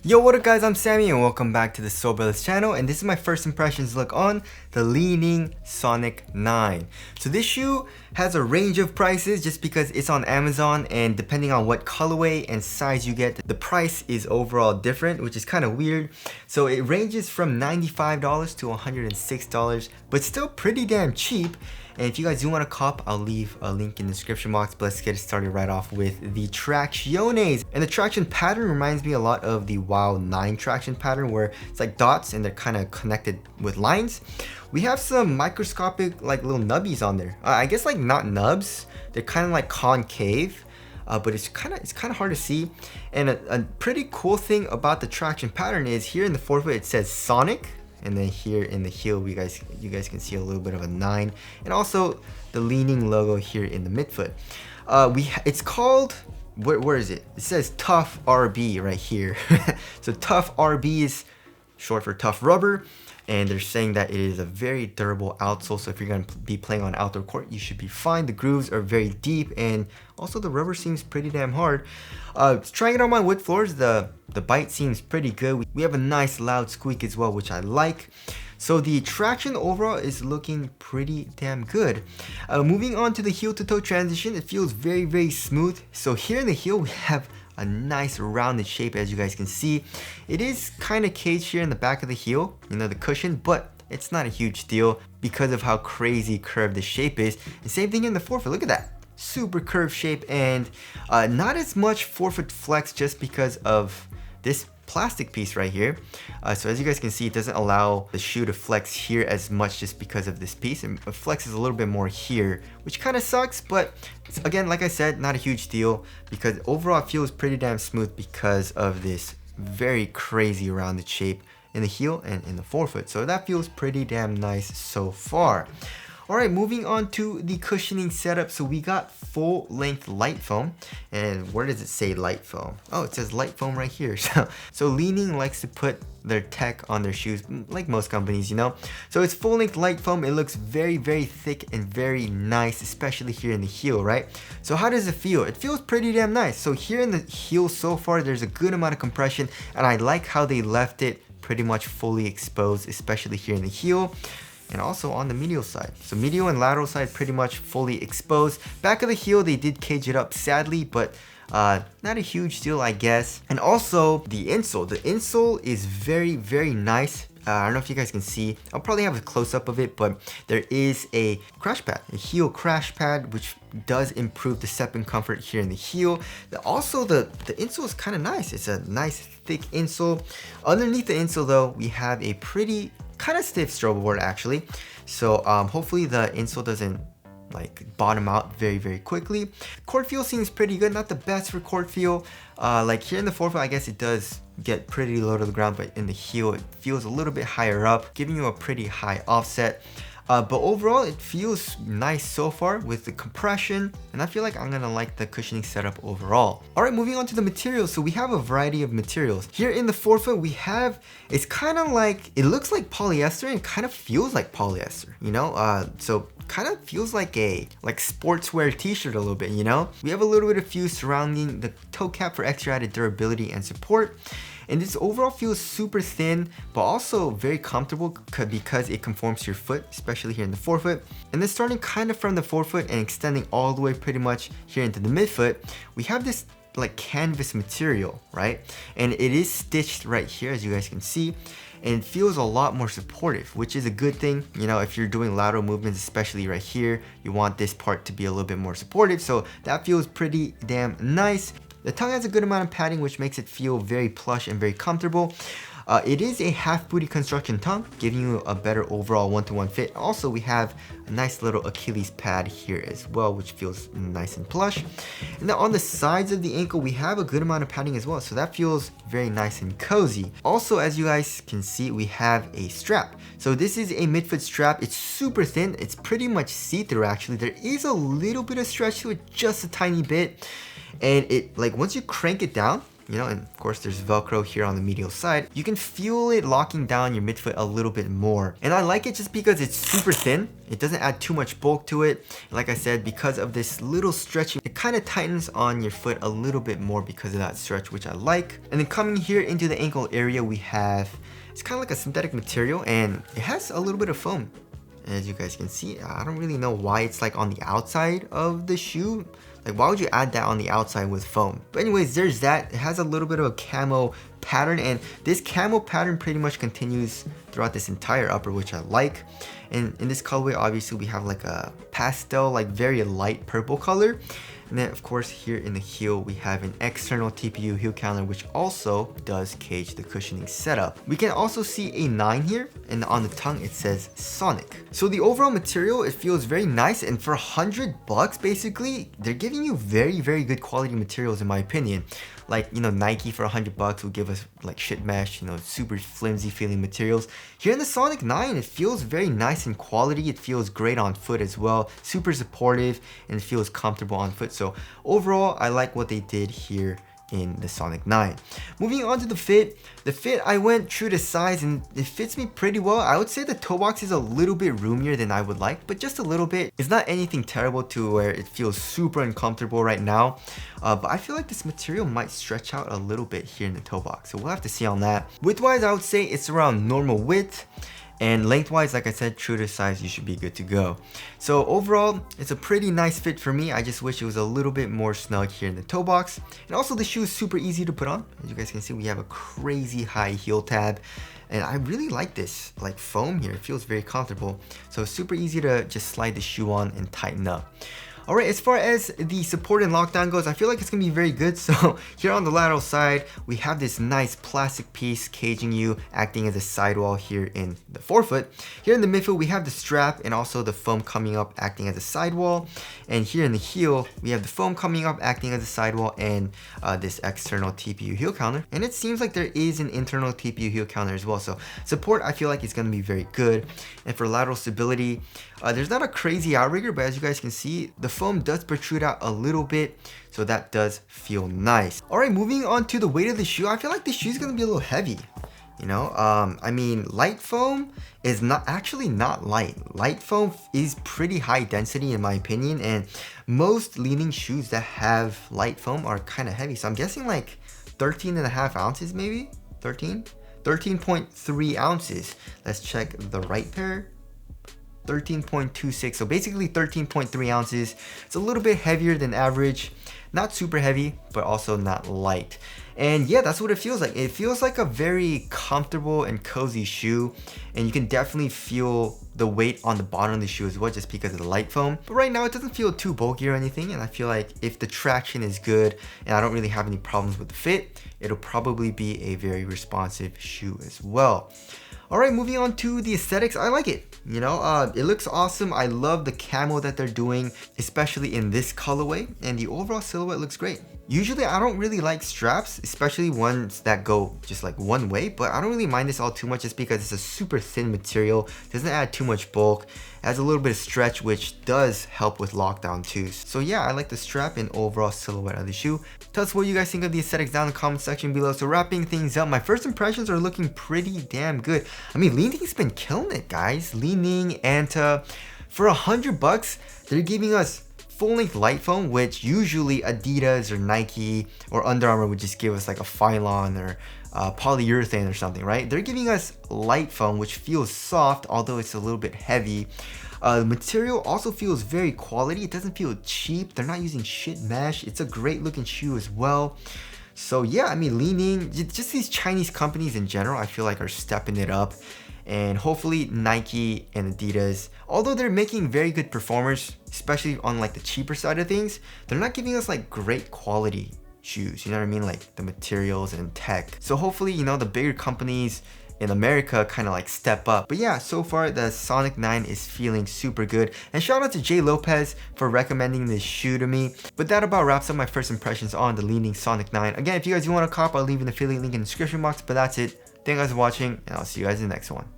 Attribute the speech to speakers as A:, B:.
A: Yo, what up guys, I'm Sammy and welcome back to the Soul Brothers channel, and this is my first impressions look on the Li Ning Sonic 9. So this shoe has a range of prices just because it's on Amazon, and depending on what colorway and size you get, the price is overall different, which is kind of weird. So it ranges from $95 to $106, but still pretty damn cheap. And if you guys do want to cop, I'll leave a link in the description box, but let's get it started right off with the tracciones. And the traction pattern reminds me a lot of the WoW 9 traction pattern, where it's like dots and they're kind of connected with lines. We have some microscopic like little nubbies on there. I guess like not nubs, they're kind of like concave. But it's kind of hard to see. And a pretty cool thing about the traction pattern is here in the forefoot it says Sonic, and then here in the heel you guys can see a little bit of a 9, and also the Li Ning logo here in the midfoot. It's called, where is it? It says Tough RB right here. So Tough RB is short for tough rubber, and they're saying that it is a very durable outsole, so if you're going to be playing on outdoor court, you should be fine. The grooves are very deep, and also the rubber seems pretty damn hard. Trying it on my wood floors, the bite seems pretty good. We have a nice loud squeak as well, which I like. So the traction overall is looking pretty damn good. Moving on to the heel to toe transition, it feels very smooth. So here in the heel we have a nice rounded shape, as you guys can see. It is kind of caged here in the back of the heel, you know, the cushion, but it's not a huge deal because of how crazy curved the shape is. And same thing in the forefoot, look at that. Super curved shape, and not as much forefoot flex just because of this plastic piece right here. So as you guys can see, it doesn't allow the shoe to flex here as much just because of this piece. It flexes a little bit more here, which kind of sucks, but again, like I said, not a huge deal because overall it feels pretty damn smooth because of this very crazy rounded shape in the heel and in the forefoot. So that feels pretty damn nice so far. Alright, moving on to the cushioning setup. So we got full length light foam. And where does it say light foam? Oh, it says light foam right here. So Li Ning likes to put their tech on their shoes, like most companies, you know. So it's full length light foam. It looks very thick and very nice, especially here in the heel, right? So how does it feel? It feels pretty damn nice. So here in the heel so far, there's a good amount of compression, and I like how they left it pretty much fully exposed, especially here in the heel. And also on the medial side. So medial and lateral side pretty much fully exposed. Back of the heel, they did cage it up sadly, but not a huge deal, I guess. And also the insole. The insole is very nice. I don't know if you guys can see. I'll probably have a close-up of it, but there is a crash pad, a heel crash pad, which does improve the step and comfort here in the heel. Also, the insole is kind of nice. It's a nice thick insole. Underneath the insole though, we have a pretty kind of stiff strobe board actually. So hopefully the insole doesn't like bottom out very quickly. Court feel seems pretty good, not the best for court feel. Like here in the forefoot, I guess it does get pretty low to the ground, but in the heel it feels a little bit higher up, giving you a pretty high offset. But overall it feels nice so far with the compression, and I feel like I'm gonna like the cushioning setup overall. Alright, moving on to the materials. So we have a variety of materials. Here in the forefoot we have, it's kind of like, it looks like polyester and kind of feels like polyester, you know? So kind of feels like a sportswear t-shirt a little bit, you know? We have a little bit of fuse surrounding the toe cap for extra added durability and support. And this overall feels super thin, but also very comfortable because it conforms to your foot, especially here in the forefoot. And then starting kind of from the forefoot and extending all the way pretty much here into the midfoot, we have this like canvas material, right? And it is stitched right here, as you guys can see. And it feels a lot more supportive, which is a good thing. You know, if you're doing lateral movements, especially right here, you want this part to be a little bit more supportive. So that feels pretty damn nice. The tongue has a good amount of padding, which makes it feel very plush and very comfortable. It is a half booty construction tongue, giving you a better overall one-to-one fit. Also, we have a nice little Achilles pad here as well, which feels nice and plush. And then on the sides of the ankle, we have a good amount of padding as well, so that feels very nice and cozy. Also, as you guys can see, we have a strap. So this is a midfoot strap. It's super thin. It's pretty much see-through actually. There is a little bit of stretch to it, just a tiny bit. And it, like, once you crank it down, you know, and of course there's Velcro here on the medial side. You can feel it locking down your midfoot a little bit more. And I like it just because it's super thin. It doesn't add too much bulk to it. Like I said, because of this little stretching, it kind of tightens on your foot a little bit more because of that stretch, which I like. And then coming here into the ankle area, we have, it's kind of like a synthetic material, and it has a little bit of foam. As you guys can see, I don't really know why it's like on the outside of the shoe. Like, why would you add that on the outside with foam? But anyways, there's that. It has a little bit of a camo pattern, and this camo pattern pretty much continues throughout this entire upper, which I like. And in this colorway, obviously we have like a pastel, like very light purple color. And then of course here in the heel, we have an external TPU heel counter, which also does cage the cushioning setup. We can also see a 9 here, and on the tongue it says Sonic. So the overall material, it feels very nice, and for $100 basically, they're giving you very, very good quality materials in my opinion. Like, you know, Nike for $100 will give us like shit mesh, you know, super flimsy feeling materials. Here in the Sonic 9, it feels very nice in quality. It feels great on foot as well, super supportive, and it feels comfortable on foot. So overall, I like what they did here in the Sonic 9. Moving on to the fit. The fit, I went true to size and it fits me pretty well. I would say the toe box is a little bit roomier than I would like, but just a little bit. It's not anything terrible to where it feels super uncomfortable right now. But I feel like this material might stretch out a little bit here in the toe box. So we'll have to see on that. Width-wise, I would say it's around normal width. And lengthwise, like I said, true to size, you should be good to go. So overall, it's a pretty nice fit for me. I just wish it was a little bit more snug here in the toe box. And also the shoe is super easy to put on. As you guys can see, we have a crazy high heel tab. And I really like this like foam here. It feels very comfortable. So it's super easy to just slide the shoe on and tighten up. Alright, as far as the support and lockdown goes, I feel like it's going to be very good. So here on the lateral side, we have this nice plastic piece caging you, acting as a sidewall here in the forefoot. Here in the midfoot, we have the strap and also the foam coming up, acting as a sidewall. And here in the heel, we have the foam coming up, acting as a sidewall, and this external TPU heel counter. And it seems like there is an internal TPU heel counter as well. So support, I feel like it's going to be very good. And for lateral stability, there's not a crazy outrigger, but as you guys can see, the foam does protrude out a little bit, so that does feel nice. All right, moving on to the weight of the shoe. I feel like the shoe is gonna be a little heavy. You know, I mean, light foam is not light. Light foam is pretty high density in my opinion, and most Li Ning shoes that have light foam are kind of heavy. So I'm guessing like 13.5 ounces, maybe 13.3 ounces. Let's check the right pair. 13.26, so basically 13.3 ounces. It's a little bit heavier than average, not super heavy, but also not light. And yeah, that's what it feels like. It feels like a very comfortable and cozy shoe, and you can definitely feel the weight on the bottom of the shoe as well, just because of the light foam. But right now it doesn't feel too bulky or anything, and I feel like if the traction is good and I don't really have any problems with the fit, it'll probably be a very responsive shoe as well. Alright, moving on to the aesthetics. I like it. You know, it looks awesome. I love the camo that they're doing, especially in this colorway, and the overall silhouette looks great. Usually I don't really like straps, especially ones that go just like one way, but I don't really mind this all too much just because it's a super thin material, doesn't add too much bulk, it has a little bit of stretch, which does help with lockdown too. So yeah, I like the strap and overall silhouette of the shoe. Tell us what you guys think of the aesthetics down in the comment section below. So wrapping things up, my first impressions are looking pretty damn good. I mean, Li Ning's been killing it, guys. Li Ning, Anta, for $100, they're giving us full-length light foam, which usually Adidas or Nike or Under Armour would just give us like a Phylon or polyurethane or something, right? They're giving us light foam, which feels soft, although it's a little bit heavy. The material also feels very quality. It doesn't feel cheap. They're not using shit mesh. It's a great looking shoe as well. So yeah, I mean, Li Ning, just these Chinese companies in general, I feel like are stepping it up. And hopefully Nike and Adidas, although they're making very good performers, especially on like the cheaper side of things, they're not giving us like great quality shoes, you know what I mean? Like the materials and tech. So hopefully, you know, the bigger companies in America kind of like step up. But yeah, so far the Sonic 9 is feeling super good. And shout out to Jay Lopez for recommending this shoe to me. But that about wraps up my first impressions on the Li Ning Sonic 9. Again, if you guys do want to cop, I'll leave an affiliate link in the description box. But that's it. Thank you guys for watching, and I'll see you guys in the next one.